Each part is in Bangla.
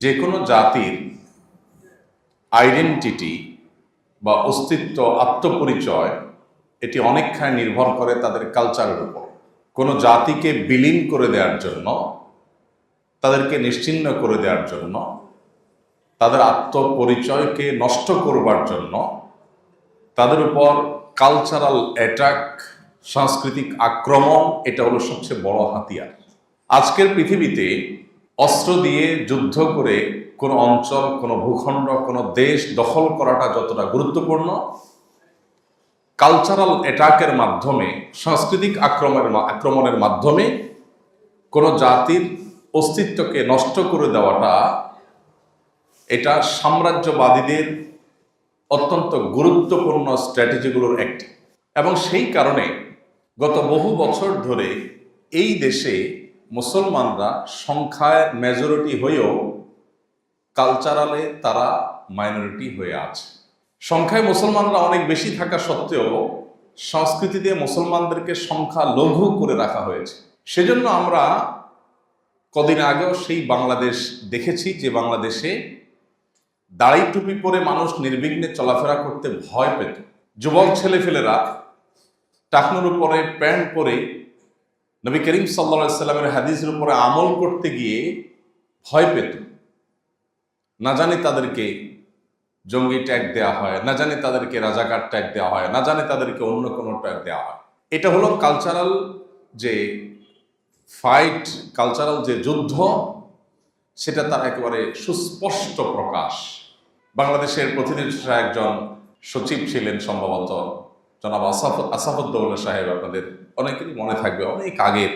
যে কোনো জাতির আইডেন্টিটি বা অস্তিত্ব আত্মপরিচয় এটি অনেকখানি নির্ভর করে তাদের কালচারের উপর। কোনো জাতিকে বিলীন করে দেওয়ার জন্য, তাদেরকে নিশ্চিহ্ন করে দেওয়ার জন্য, তাদের আত্মপরিচয়কে নষ্ট করবার জন্য তাদের উপর কালচারাল অ্যাটাক, সাংস্কৃতিক আক্রমণ, এটা হলো সবচেয়ে বড় হাতিয়ার। আজকের পৃথিবীতে অস্ত্র দিয়ে যুদ্ধ করে কোনো অঞ্চল, কোনো ভূখণ্ড, কোনো দেশ দখল করাটা যতটা গুরুত্বপূর্ণ, কালচারাল অ্যাটাকের মাধ্যমে, সাংস্কৃতিক আক্রমণের মাধ্যমে কোনো জাতির অস্তিত্বকে নষ্ট করে দেওয়াটা, এটা সাম্রাজ্যবাদীদের অত্যন্ত গুরুত্বপূর্ণ স্ট্র্যাটেজিগুলোর একটি। এবং সেই কারণে গত বহু বছর ধরে এই দেশে মুসলমানরা সংখ্যায় মেজরিটি হয়েও কালচারালে তারা মাইনরিটি হয়ে আছে। সংখ্যায় মুসলমানরা অনেক বেশি থাকা সত্ত্বেও সংস্কৃতিতে মুসলমানদেরকে সংখ্যা লঘু করে রাখা হয়েছে। সেজন্য আমরা কদিন আগেও সেই বাংলাদেশ দেখেছি, যে বাংলাদেশে দাড়ি টুপি পরে মানুষ নির্বিঘ্নে চলাফেরা করতে ভয় পেত। যুবক ছেলেফেলেরা টাকনুর উপরে প্যান্ট পরে নবী করিম সাল্লাল্লাহু আলাইহি সাল্লামের হাদিসের উপরে আমল করতে গিয়ে ভয় পেত। না জানি তাদেরকে জঙ্গি ট্যাগ দেওয়া হয়, না জানি তাদেরকে রাজাকার ট্যাগ দেওয়া হয়, না জানি তাদেরকে অন্য কোনো ট্যাগ দেওয়া হয়। এটা হলো কালচারাল যে ফাইট, কালচারাল যে যুদ্ধ, সেটা তার একেবারে সুস্পষ্ট প্রকাশ। বাংলাদেশের প্রতিনিধিরা একজন সচিব ছিলেন সম্ভবত, জনাব আসাফুদ্দৌলা সাহেব, আপনাদের অনেকেরই মনে থাকবে, অনেক আগের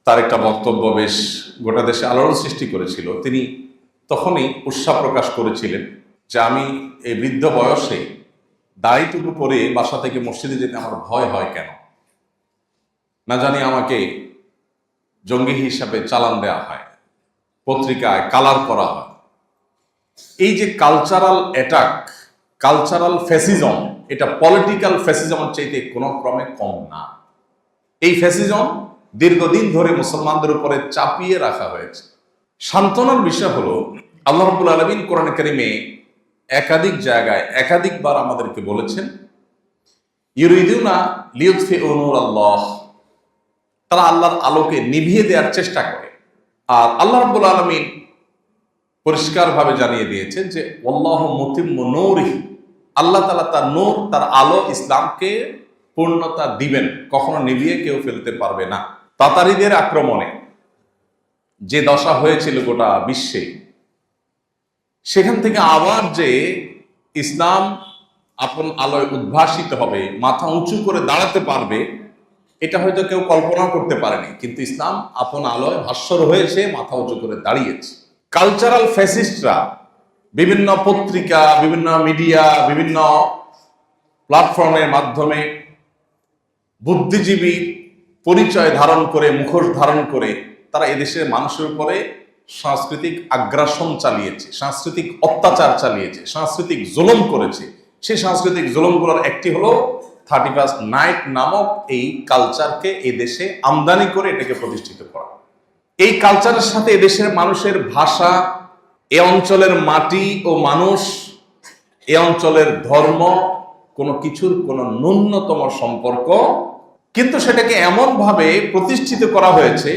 তার একটা বক্তব্য বেশ গোটা দেশে আলোড়ন সৃষ্টি করেছিল। তিনি তখনই উৎসাহ প্রকাশ করেছিলেন যে আমি এই বৃদ্ধ বয়সে দাড়িটুকু পরে বাসা থেকে মসজিদে যেতে আমার ভয় হয় কেন, না জানি আমাকে জঙ্গি হিসাবে চালান দেওয়া হয়, পত্রিকায় কালার করা হয়। এই যে কালচারাল অ্যাটাক, কালচারাল ফ্যাসিজম, এটা পলিটিক্যাল ফ্যাসিজমের চাইতে কোনো ক্রমে কম না। এই ফ্যাসিজম দীর্ঘদিন ধরে মুসলমানদের উপরে চাপিয়ে রাখা হয়েছে। সান্ত্বনার বিষয় হলো, আল্লাহ রাব্বুল আলামিন কোরআনে কারিমে একাধিক জায়গায় একাধিকবার আমাদেরকে বলেছেন, ইউরিদুনা লিইউতফিউ নূরাল্লাহ, তারা আল্লাহর আলোকে নিভিয়ে দেওয়ার চেষ্টা করে। আর আল্লাহ রাব্বুল আলামিন পরিষ্কারভাবে জানিয়ে দিয়েছেন যে আল্লাহু মুতিম্মু নূরিহি, আল্লাহ তাআলা তার নূর, তার আলো, ইসলামকে পূর্ণতা দিবেন, কখনো নিভিয়ে কেউ ফেলতে পারবে না। তাতারীদের আক্রমণে যে দশা হয়েছিল গোটা বিশ্বে, সেখান থেকে আবার যে ইসলাম আপন আলোয় উদ্ভাসিত হবে, মাথা উঁচু করে দাঁড়াতে পারবে, এটা হয়তো কেউ কল্পনা করতে পারেনি, কিন্তু ইসলাম আপন আলোয় ভাস্বর হয়েছে, মাথা উঁচু করে দাঁড়িয়েছে। কালচারাল ফ্যাসিস্টরা বিভিন্ন পত্রিকা, বিভিন্ন মিডিয়া, বিভিন্ন প্ল্যাটফর্মের মাধ্যমে বুদ্ধিজীবী পরিচয় ধারণ করে, মুখোশ ধারণ করে তারা এদেশের মানুষের উপরে সাংস্কৃতিক আগ্রাসন চালিয়েছে, সাংস্কৃতিক অত্যাচার চালিয়েছে, সাংস্কৃতিক জুলুম করেছে। সেই সাংস্কৃতিক জুলুমগুলোর একটি হলো 31st নাইট নামক এই কালচারকে এই দেশে আমদানি করে এটাকে প্রতিষ্ঠিত করা। এই কালচারের সাথে এদেশের মানুষের ভাষা, এ অঞ্চলের মাটি ও মানুষ, এ অঞ্চলের ধর্ম, কোনো কিছুর কোনো ন্যূনতম সম্পর্ক, কিন্তু সেটাকে এমনভাবে প্রতিষ্ঠিত করা হয়েছে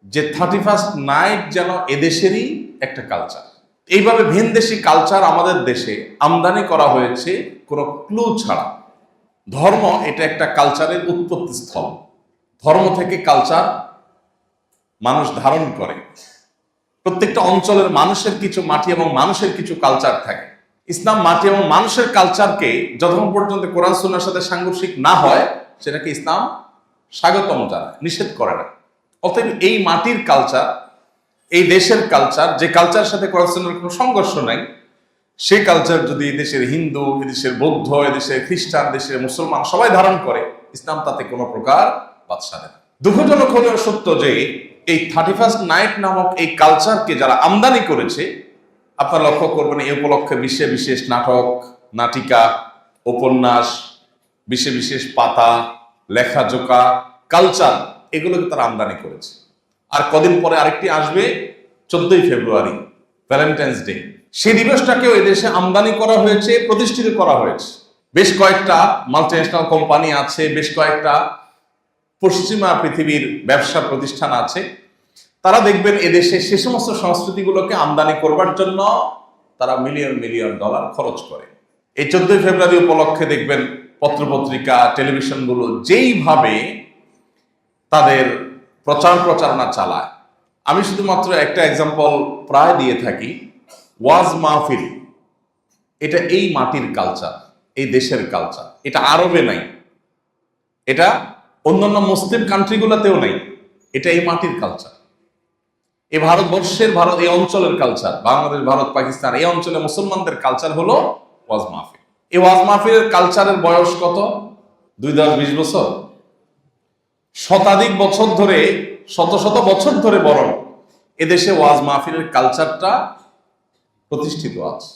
যে 31st নাইট যেন এদেশেরই একটা কালচার। এইভাবে ভিনদেশি কালচার আমাদের দেশে আমদানি করা হয়েছে কোনো ক্লু ছাড়া। ধর্ম এটা একটা কালচারের উৎপত্তি স্থল। ধর্ম থেকে কালচার মানুষ ধারণ করে। প্রত্যেকটা অঞ্চলের মানুষের কিছু মাটি এবং মানুষের কিছু কালচার থাকে। ইসলাম মাটি এবং মানুষের কালচারকে যতক্ষণ পর্যন্ত কোরআন সুন্নাহর সাথে সাংঘর্ষিক না হয়, সেটাকে ইসলাম স্বাগতম জানায়, নিষেধ করে না। অতএব এই মাটির কালচার, এই দেশের কালচার, যে কালচারের সাথে কোরআন সুন্নাহর কোনো সংঘর্ষ নাই, সেই কালচার যদি এদেশের হিন্দু, এদেশের বৌদ্ধ, এদেশের খ্রিস্টান, দেশের মুসলমান সবাই ধারণ করে, ইসলাম তাতে কোনো প্রকার বাদশা দেয় না। দুঃখজনক হলেও সত্য যে এই 31st নাইট নামক এই কালচারকে যারা আমদানি করেছে, আপনারা লক্ষ্য করবেন এই উপলক্ষে বিশ্বে বিশেষ নাটক, নাটিকা, উপন্যাস, বিশেষ বিশেষ পাতা, লেখাজোকা, কালচার, এগুলোকে তারা আমদানি করেছে। আর কদিন পরে আরেকটি আসবে, 14ই ফেব্রুয়ারি, ভ্যালেন্টাইন্স ডে। সেই দিবসটাকেও এদেশে আমদানি করা হয়েছে, প্রতিষ্ঠিত করা হয়েছে। বেশ কয়েকটা মাল্টিন্যাশনাল কোম্পানি আছে, বেশ কয়েকটা পশ্চিমা পৃথিবীর ব্যবসা প্রতিষ্ঠান আছে। তারা দেখবেন এদেশে সে সমস্ত সংস্কৃতিগুলোকে আমদানি করবার জন্য তারা মিলিয়ন মিলিয়ন ডলার খরচ করে। এই 14ই ফেব্রুয়ারি উপলক্ষে দেখবেন পত্রপত্রিকা, টেলিভিশনগুলো যেইভাবে তাদের প্রচারণা চালায়। আমি শুধুমাত্র একটা এক্সাম্পল প্রায় দিয়ে থাকি, ওয়াজ মাহফিল। এটা এই মাটির কালচার, এই দেশের কালচার। এটা আরবে নাই, এটা অন্যান্য মুসলিম কান্ট্রিগুলোতেও নাই, এটা এই মাটির কালচার। এই ভারতবর্ষের, এই অঞ্চলের কালচার, বাংলাদেশ, ভারত, পাকিস্তান, এই অঞ্চলে মুসলমানদের কালচার হলো ওয়াজ মাহফিল। এই ওয়াজ মাহফিলের কালচারের বয়স কত? 20 বছর, শতাধিক বছর ধরে, শত শত বছর ধরে বরং এদেশে ওয়াজ মাহফিলের কালচারটা প্রতিষ্ঠিত আছে।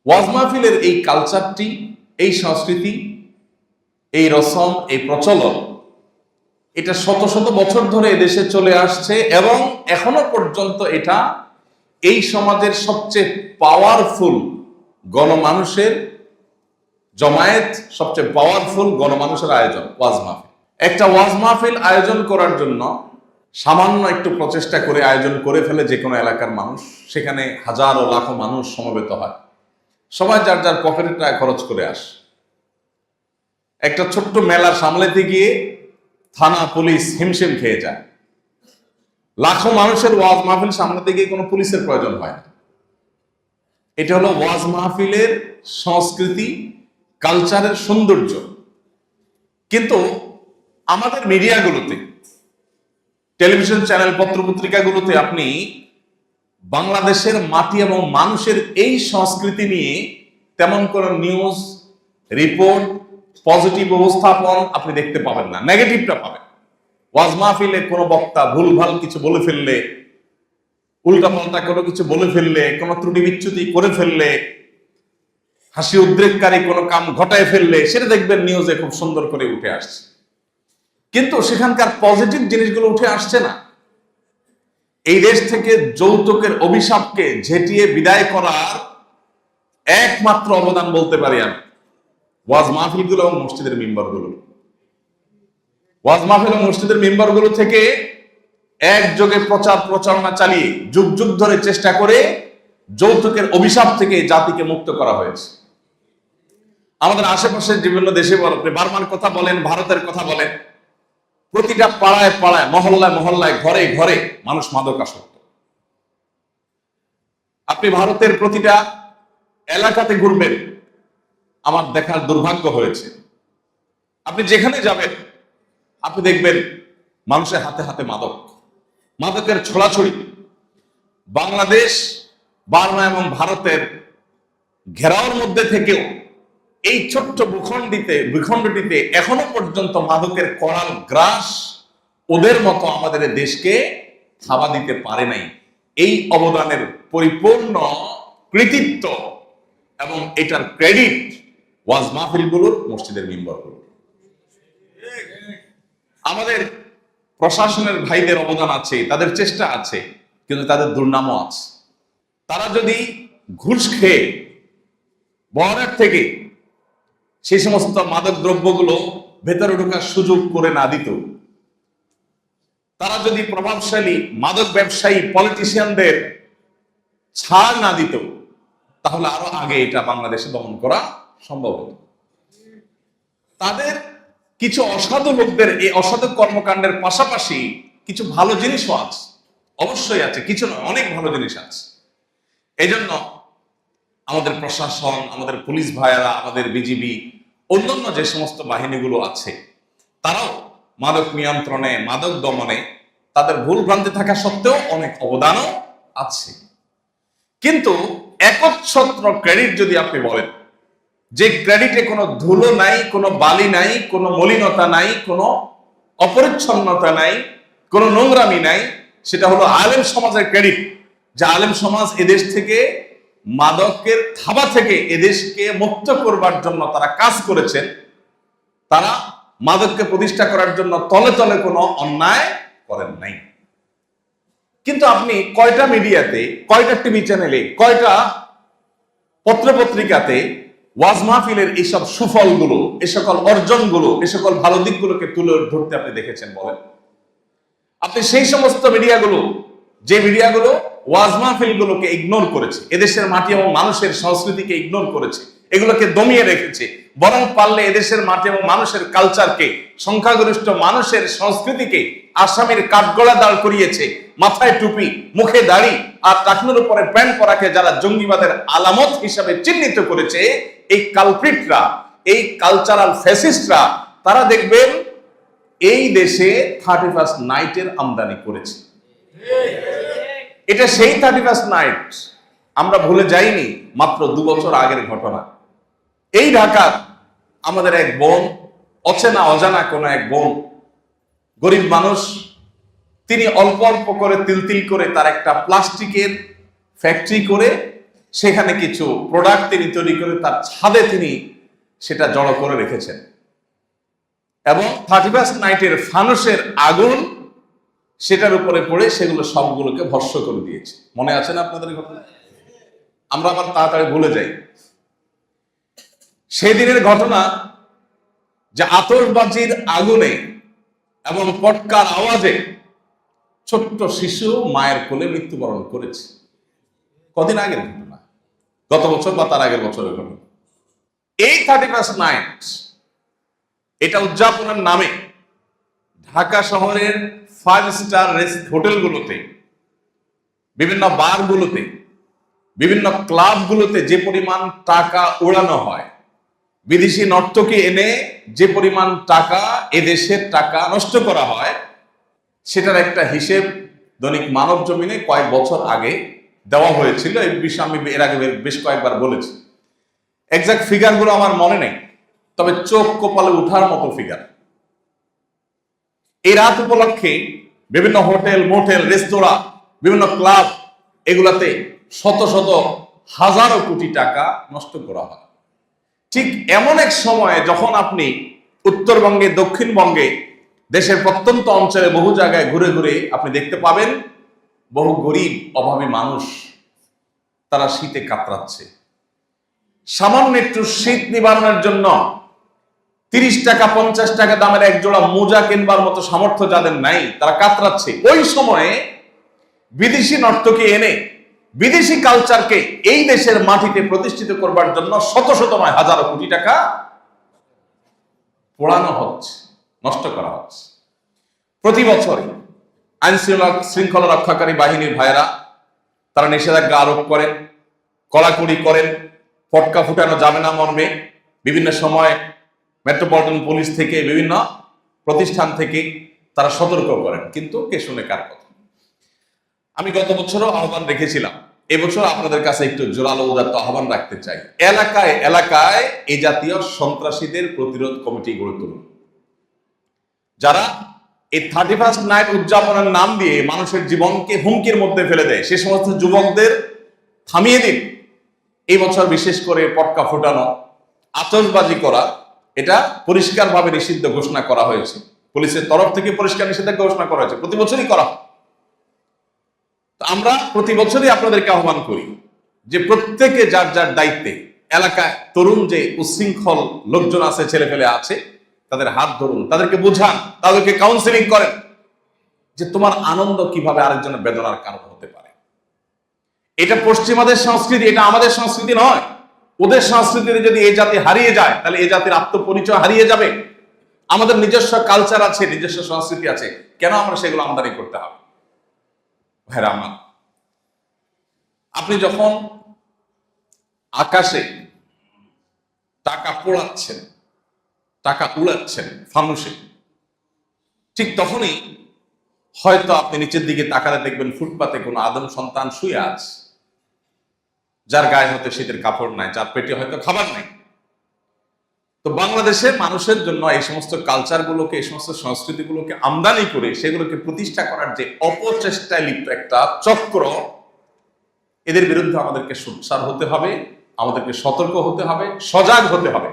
ওয়াজ মাহফিলের এই কালচারটি, এই সংস্কৃতি, এই রসম, এই প্রচলন, এটা শত শত বছর ধরে এদেশে চলে আসছে এবং এখনো পর্যন্ত এটা এই সমাজের সবচেয়ে পাওয়ারফুল গণমানুষের জমায়েত, সবচেয়ে পাওয়ারফুল গণমানুষের আয়োজন ওয়াজ মাহফিল। একটা ওয়াজ মাহফিল আয়োজন করার জন্য সামান্য একটু প্রচেষ্টা করে আয়োজন করে ফেলে যে কোনো এলাকার মানুষ, সেখানে হাজারো লাখো মানুষ সমবেত হয়, সবাই যার যার পকেটের টাকা খরচ করে আসে। একটা ছোট্ট মেলা সামলাতে গিয়ে থানা, পুলিশ হিমশিম খেয়ে যায়। লাখো মানুষের ওয়াজ মাহফিল সামলাতে গিয়ে কোনো পুলিশের প্রয়োজন হয় না। এটা হলো ওয়াজ মাহফিলের সংস্কৃতি, কালচারের সৌন্দর্য। কিন্তু আমাদের মিডিয়াগুলোতে, টেলিভিশন চ্যানেল, পত্রপত্রিকাগুলোতে আপনি বাংলাদেশের মাটি এবং মানুষের এই সংস্কৃতি নিয়ে তেমন কোনো নিউজ, রিপোর্ট, পজিটিভ উপস্থাপন আপনি দেখতে পাবেন না, নেগেটিভটা পাবেন। ওয়াজ মাহফিলে কোনো বক্তা ভুলভাল কিছু বলে ফেললে, উল্টাপাল্টা কোনো কিছু বলে ফেললে, কোনো ত্রুটি বিচ্যুতি করে ফেললে, হাসি উদ্রেককারী কোনো কাম ঘটায় ফেললে, সেটা দেখবেন নিউজে খুব সুন্দর করে উঠে আসছে। কিন্তু সেখানকার পজিটিভ জিনিসগুলো উঠে আসছে না। এই দেশ থেকে যৌতুকের অভিশাপকে ঝেঁটিয়ে বিদায় করার একমাত্র অবদান বলতে পারি আমি ওয়াজ মাহফিলগুলো এবং মসজিদের মিম্বরগুলো। ওয়াজ মাহফিল এবং মসজিদের মিম্বরগুলো থেকে একযোগে প্রচারণা চালিয়ে যুগ যুগ ধরে চেষ্টা করে যৌতুকের অভিশাপ থেকে জাতিকে মুক্ত করা হয়েছে। আমাদের আশেপাশের বিভিন্ন দেশে, বার্মার কথা বলেন, ভারতের কথা বলেন, প্রতিটা পাড়ায় পাড়ায়, মহল্লায় মহল্লায়, ঘরে ঘরে মানুষ মাদকাসক্ত। আপনি ভারতের প্রতিটা এলাকাতে ঘুরবেন, আমার দেখার দুর্ভাগ্য হয়েছে, আপনি যেখানে যাবেন আপনি দেখবেন মানুষের হাতে হাতে মাদকের ছড়াছড়ি। বাংলাদেশ, বার্মা এবং ভারতের ঘেরাওর মধ্যে থেকেও এই ছোট্ট ভূখণ্ডটিতে এখনো পর্যন্ত মাদকের করাল গ্রাস ওদের মতো আমাদের দেশকে থাবা দিতে পারে নাই। এই অবদানের পরিপূর্ণ কৃতিত্ব এবং এটার ক্রেডিট ওয়াজ মাহফিলগুলোর, মসজিদের মিম্বরগুলোর। আমাদের প্রশাসনের ভাইদের অবদান আছে, তাদের চেষ্টা আছে, কিন্তু তাদের দুর্নামও আছে। তারা যদি ঘুষ খেয়ে বহরের থেকে সেই সমস্ত মাদক দ্রব্যগুলো ভেতরে ঢোকার সুযোগ করে না দিত, তারা যদি প্রভাবশালী মাদক ব্যবসায়ী পলিটিশিয়ানদের ছাড় না দিত, তাহলে আরো আগে এটা বাংলাদেশে দমন করা সম্ভব হতো। তাদের কিছু অসাধু লোকদের এই অসাধু কর্মকাণ্ডের পাশাপাশি কিছু ভালো জিনিসও আছে, অবশ্যই আছে, কিছু নয়, অনেক ভালো জিনিস আছে। এই জন্য আমাদের প্রশাসন, আমাদের পুলিশ ভাইয়েরা, আমাদের বিজিবি, অন্যান্য যে সমস্ত বাহিনীগুলো আছে, তারাও মাদক নিয়ন্ত্রণে, মাদক দমনে তাদের ভুল ভ্রান্তি থাকা সত্ত্বেও অনেক অবদানও আছে। কিন্তু একচ্ছত্র ক্রেডিট যদি আপনি বলেন, যে ক্রেডিটে কোনো ধুলো নাই, কোনো বালি নাই, কোনো মলিনতা নাই, কোনো অপরিচ্ছন্নতা নাই, কোনো নোংরামি নাই, সেটা হলো আলেম সমাজের ক্রেডিট। যে আলেম সমাজ এদেশ থেকে, মাদকের থাবা থেকে এদেশকে মুক্ত করবার জন্য তারা কাজ করেছেন। তারা মাদককে প্রতিষ্ঠা করার জন্য তলে তলে কোনো অন্যায় করেন নাই। কিন্তু আপনি কয়টা মিডিয়াতে, কয়টা টিভি চ্যানেলে, কয়টা পত্রপত্রিকাতে ওয়াজ মাহফিলের এইসব সুফলগুলো, এ সকল অর্জনগুলো, এ সকল ভালো দিকগুলোকে তুলে ধরতে আপনি দেখেছেন বলেন? আপনি সেই সমস্ত মিডিয়াগুলো, যে মিডিয়াগুলো ওয়াজ মাহফিলগুলোকে ইগনোর করেছে, এদেশের মাটি এবং মানুষের সংস্কৃতিকে ইগনোর করেছে, এগুলোকে দমিয়ে রেখেছে, বরং পারলে এদেশের মাটি এবং মানুষের কালচারকে, সংখ্যাগরিষ্ঠ মানুষের সংস্কৃতিকে আসামির কাঠগড়া দাঁড় করিয়েছে, মাথায় টুপি, মুখে দাড়ি আর টাকনুর উপরে প্যান্ট পরাকে যারা জঙ্গিবাদের আলামত হিসাবে চিহ্নিত করেছে, এই কালপ্রিটরা, এই কালচারাল ফ্যাসিস্টরা, তারা দেখবেন এই দেশে 31st নাইটের আমদানি করেছে। এটা সেই 31st নাইট, আমরা ভুলে যাইনি, মাত্র 2 বছর আগের ঘটনা। এই ঢাকার আমাদের এক বোন, অচেনা অজানা কোন এক বোন, গরিব মানুষ, তিনি অল্প অল্প করে তিল তিল করে তার একটা প্লাস্টিকের ফ্যাক্টরি করে সেখানে কিছু প্রোডাক্ট তিনি তৈরি করে তার ছাদে তিনি সেটা জড়ো করে রেখেছেন এবং 31st নাইটের ফানুসের আগুন সেটার উপরে পড়ে সেগুলো সবগুলোকে ভস্ম করে দিয়েছে। মনে আছে না আপনাদের ঘটনা? আমরা আবার তাড়াতাড়ি ভুলে যাই সেই দিনের ঘটনা, যে আতশবাজির আগুনে এবং পটকার আওয়াজে ছোট্ট শিশু মায়ের কোলে মৃত্যুবরণ করেছে। কদিন আগের ঘটনা, গত বছর বা তার আগের বছরের ঘটনা। এই 31st নাইট এটা উদযাপনের নামে ঢাকা শহরের 5 স্টার হোটেলগুলোতে, বিভিন্ন বারগুলোতে, বিভিন্ন ক্লাবগুলোতে যে পরিমাণ টাকা উড়ানো হয়, বিদেশি নর্তকী এনে যে পরিমাণ টাকা এদেশের টাকা নষ্ট করা হয়, সেটার একটা হিসেব দৈনিক মানব জমিনে কয়েক বছর আগে দেওয়া হয়েছিল। এই বিষয়ে আমি এর আগে বেশ কয়েকবার বলেছি। এক্সাক্ট ফিগারগুলো আমার মনে নেই, তবে চোখ কপালে উঠার মতো ফিগার। এই রাত উপলক্ষে বিভিন্ন হোটেল, মোটেল, রেস্তোরাঁ, বিভিন্ন ক্লাব, এগুলাতে শত শত হাজারো কোটি টাকা নষ্ট করা হয়। ঠিক এমন এক সময়ে যখন আপনি উত্তরবঙ্গে, দক্ষিণবঙ্গে, দেশের প্রত্যন্ত অঞ্চলে বহু জায়গায় ঘুরে ঘুরে আপনি দেখতে পাবেন বহু গরিব অভাবী মানুষ, তারা শীতে কাতরাচ্ছে। সামান্য একটু শীত নিবারণের জন্য 30 টাকা 50 টাকা দামের এক জোড়া মোজা কিনবার মতো সামর্থ্য যাদের নাই, তারা কাতরাচ্ছে। ওই সময়ে বিদেশি নর্তকী এনে বিদেশি কালচারকে এই দেশের মাটিতে প্রতিষ্ঠিত করবার জন্য শত শত নয়, হাজারো কোটি টাকা পোড়ানো হচ্ছে, নষ্ট করা হচ্ছে। প্রতি বছরই আইন শৃঙ্খলা রক্ষাকারী বাহিনীর ভাইয়েরা তারা নিষেধাজ্ঞা আরোপ করেন, কড়াকড়ি করেন, ফটকা ফুটানো যাবে না মর্মে বিভিন্ন সময় মেট্রোপলিটন পুলিশ থেকে, বিভিন্ন প্রতিষ্ঠান থেকে তারা সতর্ক করেন, কিন্তু কে শুনে কার কথা। আমি গত বছরও আহ্বান রেখেছিলাম, এবছর আপনাদের কাছে একটু জোরালো উদাত্ত আহ্বান রাখতে চাই। এলাকায় এলাকায় এই জাতীয় সন্ত্রাসীদের প্রতিরোধ কমিটি গড়ে তুলুন, যারা এই 31st নাইট উদযাপনের নাম দিয়ে মানুষের জীবনকে হুমকির মধ্যে ফেলে দেয়। সে সমস্ত যুবকদের থামিয়ে দিন। এই বছর বিশেষ করে পটকা ফোটানো, আতশবাজি করা, এটা পরিষ্কারভাবে নিষিদ্ধ ঘোষণা করা হয়েছে। পুলিশের তরফ থেকে পরিষ্কার নিষেধাজ্ঞা ঘোষণা করা হয়েছে, প্রতি বছরই করা হয়। আমরা প্রতি বছরই আপনাদেরকে আহ্বান করি যে প্রত্যেকে যার যার দায়িত্বে, এলাকায় তরুণ যে উচ্ছৃঙ্খল লোকজন আছে, ছেলে ফেলে আছে, তাদের হাত ধরুন, তাদেরকে বুঝান, তাদেরকে কাউন্সিলিং করেন যে তোমার আনন্দ কিভাবে আরেকজনের বেদনার কারণ হতে পারে। এটা পশ্চিমাদের সংস্কৃতি, এটা আমাদের সংস্কৃতি নয়। ওদের সংস্কৃতিতে যদি এই জাতি হারিয়ে যায়, তাহলে এই জাতির আত্মপরিচয় হারিয়ে যাবে। আমাদের নিজস্ব কালচার আছে, নিজস্ব সংস্কৃতি আছে, কেন আমরা সেগুলো আমদানি করতে হবে? ভাইরা আমার, আপনি যখন আকাশে টাকা পোড়াচ্ছেন, টাকা উড়াচ্ছেন ফানুসে, ঠিক তখনই হয়তো আপনি নিচের দিকে তাকালে দেখবেন ফুটপাতে কোনো আদম সন্তান শুয়ে আছে, যার গায়ে হয়তো শীতের কাপড় নাই, যার পেটে হয়তো খাবার নাই। তো বাংলাদেশের মানুষের জন্য এই সমস্ত কালচারগুলোকে, এই সমস্ত সংস্কৃতিগুলোকে আমদানি করে সেগুলোকে প্রতিষ্ঠা করার যে অপচেষ্টায় লিপ্ত একটা চক্র, এদের বিরুদ্ধে আমাদেরকে সোচ্চার হতে হবে, আমাদেরকে সতর্ক হতে হবে, সজাগ হতে হবে।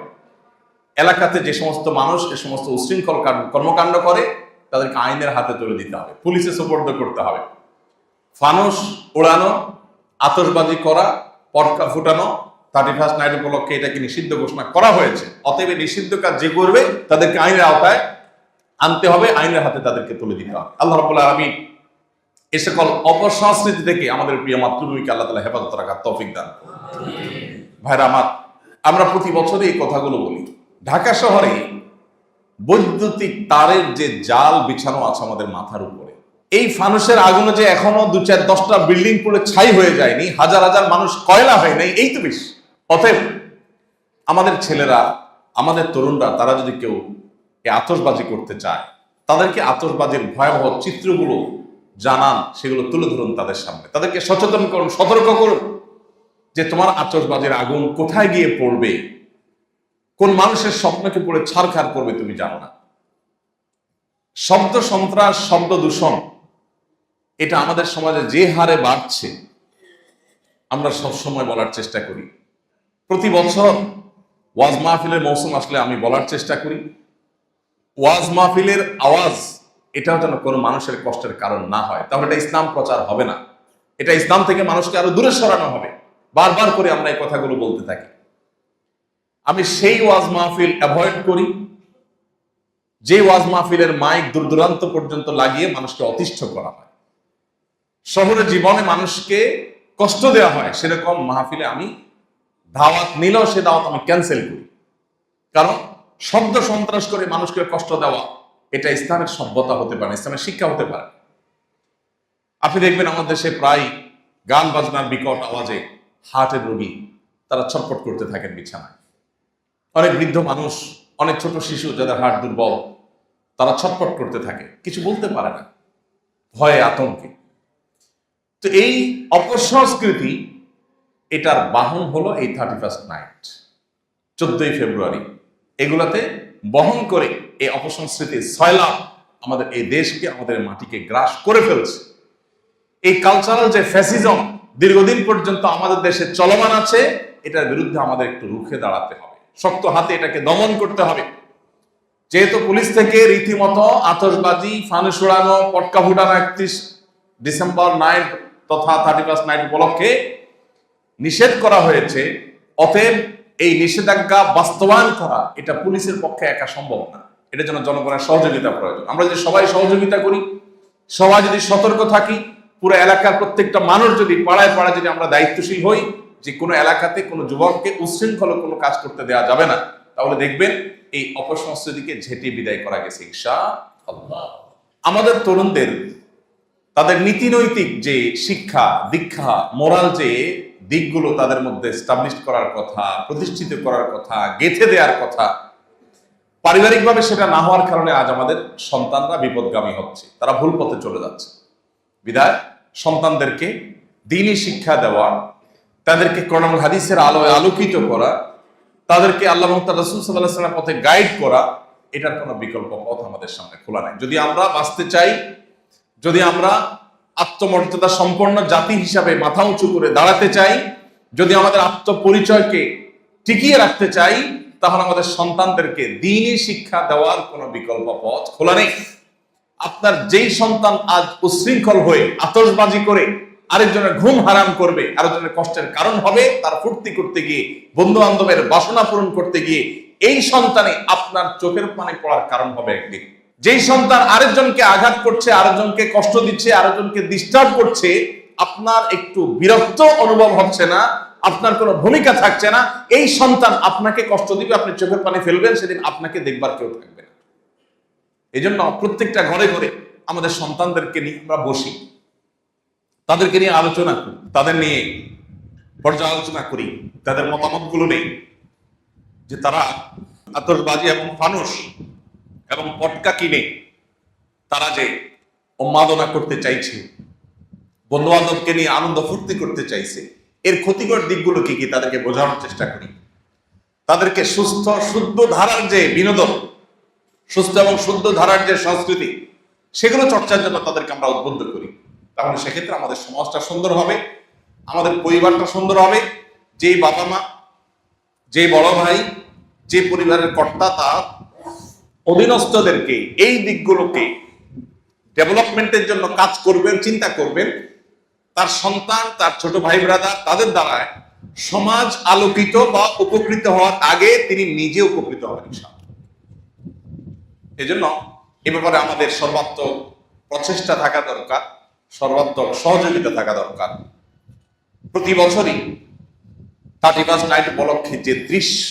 এলাকাতে যে সমস্ত মানুষ এ সমস্ত উচ্ছৃঙ্খল কর্মকাণ্ড করে, তাদেরকে আইনের হাতে তুলে দিতে হবে, পুলিশে সোপর্দ করতে হবে। ফানুস ওড়ানো, আতশবাজি করা, পটকা ফুটানো 31 নাইট উপলক্ষে এটাকে নিষিদ্ধ ঘোষণা করা হয়েছে। অতএব নিষিদ্ধ কাজ যে করবে তাদেরকে আইনের আওতায় আনতে হবে, আইনের হাতে তাদেরকে তুলে দিতে হবে। আল্লাহ রাব্বুল আলামিন এই সকল অপসংস্কৃতি থেকে আমাদের প্রিয় মাতৃভূমিকে আল্লাহ তাআলা হেফাজত রাখার তৌফিক দান করুন। ভাইরা আমার, আমরা প্রতি বছরই এই কথাগুলো বলি। ঢাকা শহরে বৈদ্যুতিক তারের যে জাল বিছানো আছে আমাদের মাথার উপরে, এই ফানুসের আগুনে যে এখনো 2-4-10টা বিল্ডিং পুরো ছাই হয়ে যায়নি, হাজার হাজার মানুষ কয়লা হয় নাই, এই তো বেশি। অতএব আমাদের ছেলেরা, আমাদের তরুণরা, তারা যদি কেউ আতশবাজি করতে চায়, তাদেরকে আতশবাজির ভয়াবহ চিত্রগুলো জানান, সেগুলো তুলে ধরুন তাদের সামনে, তাদেরকে সচেতন করুন, সতর্ক করুন যে তোমার আতশবাজির আগুন কোথায় গিয়ে পড়বে, কোন মানুষের স্বপ্নকে পড়ে ছারখার করবে তুমি জানো না। শব্দ সন্ত্রাস, শব্দ দূষণ, এটা আমাদের সমাজে যে হারে বাড়ছে, আমরা সবসময় বলার চেষ্টা করি। প্রতি বছর ওয়াজ মাহফিলের মৌসুম আসলে আমি বলার চেষ্টা করি, ওয়াজ মাহফিলের আওয়াজ এটাও যেন কোনো মানুষের কষ্টের কারণ না হয়, তাহলে এটা ইসলাম প্রচার হবে না, এটা ইসলাম থেকে মানুষকে আরো দূরে সরানো হবে। বারবার করে আমরা এই কথাগুলো বলতে থাকি। আমি সেই ওয়াজ মাহফিল অ্যাভয়েড করি যে ওয়াজ মাহফিলের মাইক দূর দূরান্ত পর্যন্ত লাগিয়ে মানুষকে অতিষ্ঠ করা হয়, শহরে জীবনে মানুষকে কষ্ট দেওয়া হয়, সেরকম মাহফিলে আমি দাওয়াত নিলেও সে দাওয়াত আমি ক্যান্সেল করি। কারণ শব্দ সন্ত্রাস করে মানুষকে কষ্ট দেওয়া এটা ইসলামের সভ্যতা হতে পারে, ইসলামের শিক্ষা হতে পারে। আপনি দেখবেন আমাদের দেশে প্রায় গান বাজনার বিকট আওয়াজে হার্টের রোগী তারা ছটফট করতে থাকেন বিছানায়। অনেক বৃদ্ধ মানুষ, অনেক ছোট শিশু যাদের হার্ট দুর্বল, তারা ছটফট করতে থাকে, কিছু বলতে পারে না, ভয়ে আতঙ্কে। তো এই অপসংস্কৃতি, এটার বাহন হলো এই 31 নাইট, 14ই ফেব্রুয়ারি। এগুলাতে বহন করে এই অপসংস্কৃতির সয়লাব আমাদের এই দেশকে, আমাদের মাটিকে গ্রাস করে ফেলছে। এই কালচারাল যে ফ্যাসিজম দীর্ঘদিন পর্যন্ত আমাদের দেশে চলমান আছে, এটার বিরুদ্ধে আমাদের একটু রুখে দাঁড়াতে হবে, শক্ত হাতে এটাকে দমন করতে হবে। যেহেতু পুলিশ থেকে রীতিমতো আতশবাজি, ফানুস উড়ানো, পটকা ফুটানো 31 ডিসেম্বর নাইট তথা 31 নাইট উপলক্ষে নিষেধ করা হয়েছে, অতএব এই নিষেধাজ্ঞা বাস্তবায়ন করা এটা পুলিশের পক্ষে একা সম্ভব না, এটা যেন জনগণের সহযোগিতা প্রয়োজন। আমরা যদি সবাই সহযোগিতা করি, সবাই যদি সতর্ক থাকি, পুরো এলাকার প্রত্যেকটা মানুষ যদি পাড়ায় পাড়ায় যদি আমরা দায়িত্বশীল হই যে কোনো এলাকাতে কোনো যুবককে উচ্ছৃঙ্খল কোনো কাজ করতে দেওয়া যাবে না, তাহলে দেখবেন এই অপসংস্কৃতিকে ঝেঁটে বিদায় করা গেছে ইনশাআল্লাহ। আমাদের তরুণদের তাদের নীতি নৈতিক যে শিক্ষা দীক্ষা, মোরাল যে দিকগুলো তাদের মধ্যে এস্টাবলিশ করার কথা, প্রতিষ্ঠিত করার কথা, গেঁথে দেওয়ার কথা, পারিবারিকভাবে সেটা না হওয়ার কারণে আজ আমাদের সন্তানরা বিপদগামী হচ্ছে, তারা ভুল পথে চলে যাচ্ছে। বিধায় সন্তানদেরকে দ্বীনি শিক্ষা দেওয়া, তাদেরকে কোরআন হাদিসের আলোয় আলোকিত করা, তাদেরকে আল্লাহ এবং তার রাসূল সাল্লাল্লাহু আলাইহি ওয়াসাল্লামের পথে গাইড করা, এটার কোনো বিকল্প পথ আমাদের সামনে খোলা নাই। যদি আমরা বাঁচতে চাই, যদি আমরা আত্মমর্যাদা সম্পন্ন জাতি হিসাবে মাথা উঁচু করে দাঁড়াতে চাই, যদি আমাদের আত্মপরিচয়কে টিকিয়ে রাখতে চাই, তাহলে আমাদের সন্তানদেরকে দ্বীনি শিক্ষা দেওয়ার কোনো বিকল্প পথ খোলা নেই। আপনার যেই সন্তান আজ উচ্ছৃঙ্খল হয়ে আতশবাজি করে আরেকজনের ঘুম হারাম করবে, আরেকজনের কষ্টের কারণ হবে, তার ফুর্তি করতে গিয়ে, বন্ধু বান্ধবের বাসনা পূরণ করতে গিয়ে, এই সন্তানে আপনার চোখের পানি পড়ার কারণ হবে একদিন। যেই সন্তান আরেকজনকে আঘাত করছে, আরেকজনকে কষ্ট দিচ্ছে, আরেকজনকে ডিস্টার্ব করছে, আপনার একটু বিরক্ত অনুভব হচ্ছে না, আপনার কোনো ভূমিকা থাকছে না, এই সন্তান আপনাকে কষ্ট দিবে, আপনি চোখের পানি ফেলবেন, সেদিন আপনাকে দেখবার কেউ থাকবে না। এই জন্য প্রত্যেকটা ঘরে ঘরে আমাদের সন্তানদেরকে নিয়ে আমরা বসি, তাদেরকে নিয়ে আলোচনা করি, তাদের নিয়ে পর্যালোচনা করি, তাদের মতামতগুলো নেই যে তারা আতশবাজি এবং ফানুস এবং পটকা কিনে তারা যে উন্মাদনা করতে চাইছে, বন্ধু বান্ধবকে নিয়ে আনন্দ ফুর্তি করতে চাইছে, এর ক্ষতিকর দিকগুলো কি কি তাদেরকে বোঝানোর চেষ্টা করি। তাদেরকে সুস্থ শুদ্ধ ধারার যে বিনোদন, সুস্থ এবং শুদ্ধ ধারার যে সংস্কৃতি, সেগুলো চর্চার জন্য তাদেরকে আমরা উদ্বুদ্ধ করি। তাহলে সেক্ষেত্রে আমাদের সমাজটা সুন্দর হবে, আমাদের পরিবারটা সুন্দর হবে। যেই বাবা মা, যে বড় ভাই, যে পরিবারের কর্তা, তার অধীনস্থদেরকে এই দিকগুলোকে ডেভেলপমেন্টের জন্য কাজ করবেন, চিন্তা করবেন, তার সন্তান, তার ছোট ভাই ব্রাদার, তাদের দ্বারায় সমাজ আলোকিত বা উপকৃত হওয়ার আগে তিনি নিজে উপকৃত হবেন ইনশাআল্লাহ। এজন্য এ ব্যাপারে আমাদের সর্বাত্মক প্রচেষ্টা থাকা দরকার, সর্বাত্মক সহযোগিতা থাকা দরকার। প্রতি বছরই 31st নাইট উপলক্ষে যে দৃশ্য,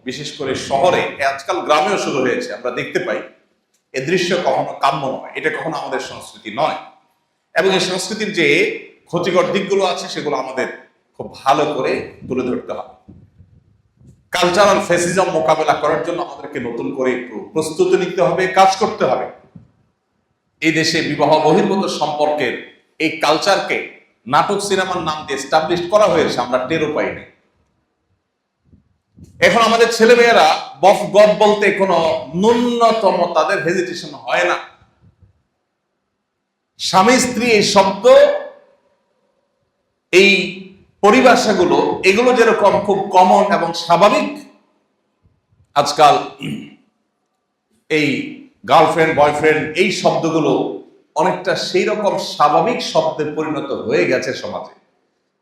বিশেষ করে শহরে, আজকাল গ্রামেও শুরু হয়েছে, আমরা দেখতে পাই, এ দৃশ্য কখনো কাম্য নয়, এটা কখনো আমাদের সংস্কৃতি নয়। এবং এই সংস্কৃতির যে ক্ষতিকর দিকগুলো আছে সেগুলো আমাদের খুব ভালো করে তুলে ধরতে হবে। কালচারাল ফ্যাসিজম মোকাবেলা করার জন্য আমাদেরকে নতুন করে একটু প্রস্তুতি নিতে হবে, কাজ করতে হবে। এই দেশে বিবাহ বহির্ভূত সম্পর্কের এই কালচারকে নাটক সিনেমার নাম দিয়ে এস্টাবলিশ করা হয়েছে, আমরা টেরও পাইনি। এখন আমাদের ছেলেমেয়েরা বফ গড বলতে কোনো ন্যূনতম তাদের হেজিটেশন হয় না। স্বামী স্ত্রী এই শব্দ, এই পরিভাষাগুলো, এগুলো যেরকম খুব কমন এবং স্বাভাবিক, আজকাল এই গার্লফ্রেন্ড বয়ফ্রেন্ড এই শব্দগুলো অনেকটা সেই রকম স্বাভাবিক শব্দে পরিণত হয়ে গেছে সমাজে।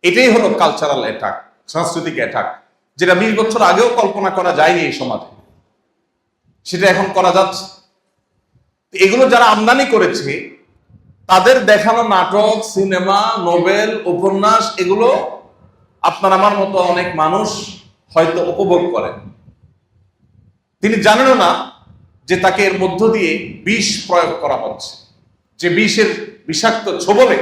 এটাই হলো কালচারাল অ্যাটাক, সাংস্কৃতিক অ্যাটাক, যেটা 20 বছর আগেও কল্পনা করা যায়নি এই সমাজে, সেটা এখন করা যাচ্ছে। এগুলো যারা আমদানি করেছে তাদের দেখানো নাটক, সিনেমা, নোবেল, উপন্যাস, এগুলো আপনার আমার মতো অনেক মানুষ হয়তো উপভোগ করেন। তিনি জানেনও না যে তাকে এর মধ্য দিয়ে বিষ প্রয়োগ করা হচ্ছে, যে বিষের বিষাক্ত ছোবলে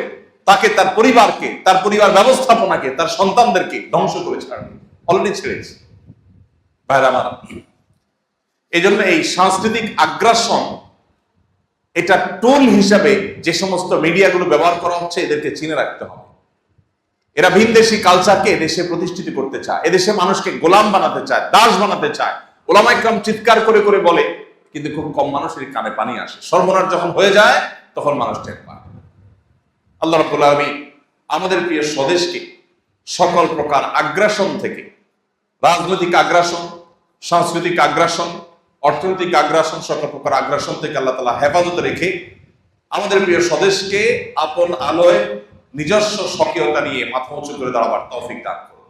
তাকে, তার পরিবারকে, তার পরিবার ব্যবস্থাপনাকে, তার সন্তানদেরকে ধ্বংস করে ছাড়বে, অলরেডি ছেড়েছে। ভাইরা আমার, এই জন্য এই সাংস্কৃতিক আগ্রাসন, এটা টুল হিসাবে যে সমস্ত মিডিয়াগুলো ব্যবহার করা হচ্ছে, এদেরকে চিনে রাখতে হবে। এরা ভিনদেশী কালচারকে এদেশে প্রতিষ্ঠিত করতে চায়, এদেশে মানুষকে গোলাম বানাতে চায়, দাস বানাতে চায়। ওলামা ইকরাম চিৎকার করে করে বলে, কিন্তু খুব কম মানুষের কানে পানি আসে। সর্বনাশ যখন হয়ে যায় তখন মানুষ টের পায়। আল্লাহ রাব্বুল আলামিন আমাদের প্রিয় স্বদেশকে সকল প্রকার আগ্রাসন থেকে, রাজনৈতিক আগ্রাসন, সাংস্কৃতিক আগ্রাসন, অর্থনৈতিক আগ্রাসন, সকল প্রকার আগ্রাসন থেকে আল্লাহ তাআলা হেফাজতে রেখে আমাদের প্রিয় স্বদেশকে আপন আলোয় নিজস্ব স্বকীয়তা নিয়ে মাথা উঁচু করে দাঁড়াবার তৌফিক দান করুন।